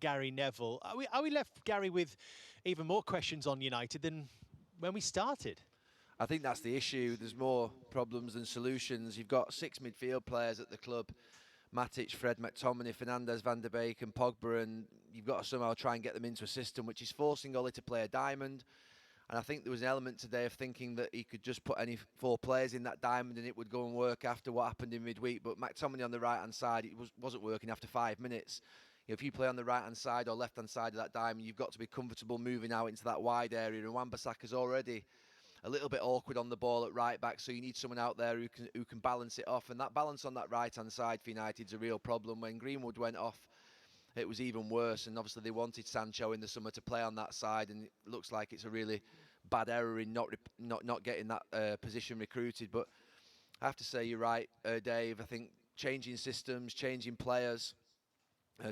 Gary Neville. Are we left, Gary, with even more questions on United than when we started? I think that's the issue. There's more problems than solutions. You've got 6 midfield players at the club. Matic, Fred, McTominay, Fernandes, Van der Beek and Pogba, and you've got to somehow try and get them into a system which is forcing Ole to play a diamond. And I think there was an element today of thinking that he could just put any 4 players in that diamond and it would go and work after what happened in midweek. But McTominay on the right-hand side, it wasn't working after 5 minutes. If you play on the right-hand side or left-hand side of that diamond, you've got to be comfortable moving out into that wide area. And Wan-Bissaka's already a little bit awkward on the ball at right back, so you need someone out there who can balance it off. And that balance on that right-hand side for United's a real problem. When Greenwood went off, it was even worse, and obviously they wanted Sancho in the summer to play on that side, and it looks like it's a really bad error in not getting that position recruited. But I have to say, you're right, Dave. I think changing systems, changing players,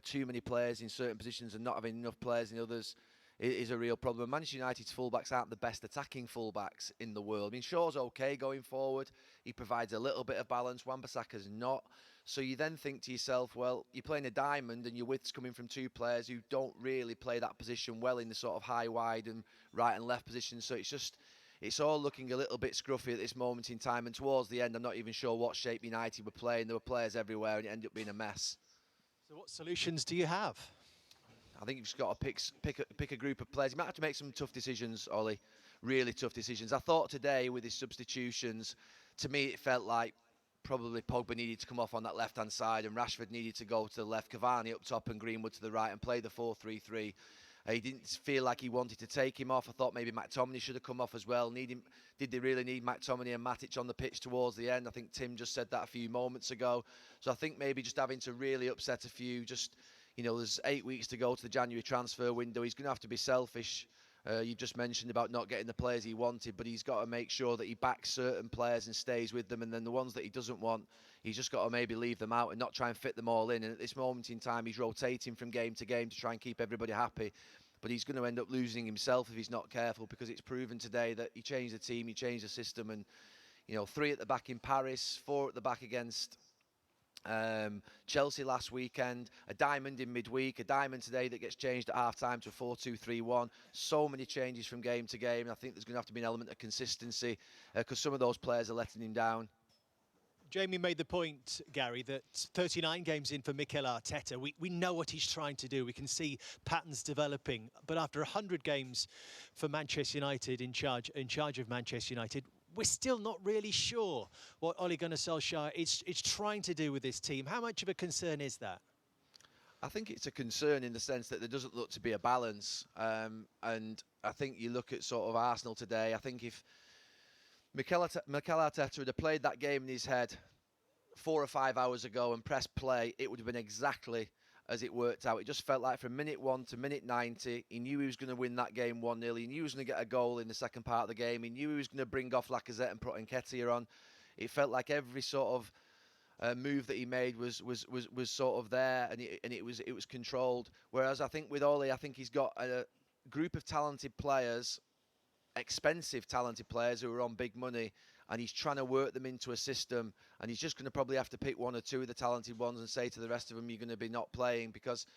too many players in certain positions and not having enough players in others is a real problem. Manchester United's fullbacks aren't the best attacking fullbacks in the world. I mean, Shaw's okay going forward. He provides a little bit of balance. Wan-Bissaka's not. So you then think to yourself, well, you're playing a diamond and your width's coming from 2 players who don't really play that position well in the sort of high, wide and right and left positions. So it's all looking a little bit scruffy at this moment in time. And towards the end, I'm not even sure what shape United were playing. There were players everywhere and it ended up being a mess. So what solutions do you have? I think you've just got to pick a group of players. You might have to make some tough decisions, Ollie, really tough decisions. I thought today with his substitutions, to me it felt like probably Pogba needed to come off on that left-hand side and Rashford needed to go to the left, Cavani up top and Greenwood to the right and play the 4-3-3. He didn't feel like he wanted to take him off. I thought maybe McTominay should have come off as well. Did they really need McTominay and Matic on the pitch towards the end? I think Tim just said that a few moments ago. So I think maybe just having to really upset a few, there's 8 weeks to go to the January transfer window. He's going to have to be selfish. You've just mentioned about not getting the players he wanted, but he's got to make sure that he backs certain players and stays with them, and then the ones that he doesn't want, he's just got to maybe leave them out and not try and fit them all in. And at this moment in time, he's rotating from game to game to try and keep everybody happy. But he's going to end up losing himself if he's not careful, because it's proven today that he changed the team, he changed the system, and 3 at the back in Paris, 4 at the back against Chelsea last weekend, a diamond in midweek, a diamond today that gets changed at half-time to a 4-2-3-1. So many changes from game to game, and I think there's going to have to be an element of consistency because some of those players are letting him down. Jamie made the point, Gary, that 39 games in for Mikel Arteta, we know what he's trying to do. We can see patterns developing. But after 100 games for Manchester United in charge of Manchester United, we're still not really sure what Ole Gunnar Solskjaer is trying to do with this team. How much of a concern is that? I think it's a concern in the sense that there doesn't look to be a balance. And I think you look at sort of Arsenal today, I think if Mikel Arteta had played that game in his head 4 or 5 hours ago and pressed play, it would have been exactly as it worked out. It just felt like from minute 1 to minute 90, he knew he was going to win that game 1-0. He knew he was going to get a goal in the second part of the game. He knew he was going to bring off Lacazette and put Nketiah on. It felt like every sort of move that he made was sort of there, and it was controlled. Whereas I think with Ole, I think he's got a group of talented players, expensive talented players who are on big money, and he's trying to work them into a system, and he's just going to probably have to pick 1 or 2 of the talented ones and say to the rest of them, you're going to be not playing, because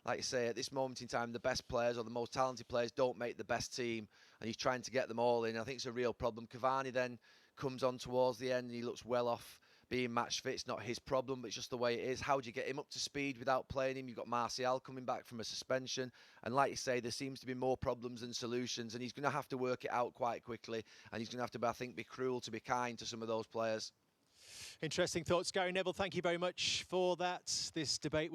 like I say, at this moment in time, the best players or the most talented players don't make the best team, and he's trying to get them all in. I think it's a real problem. Cavani then comes on towards the end and he looks well off being match fit. It's not his problem, but it's just the way it is. How do you get him up to speed without playing him? You've got Martial coming back from a suspension, and like you say, there seems to be more problems than solutions, and he's going to have to work it out quite quickly, and he's going to have to, I think, be cruel to be kind to some of those players. Interesting thoughts, Gary Neville. Thank you very much for that. This debate will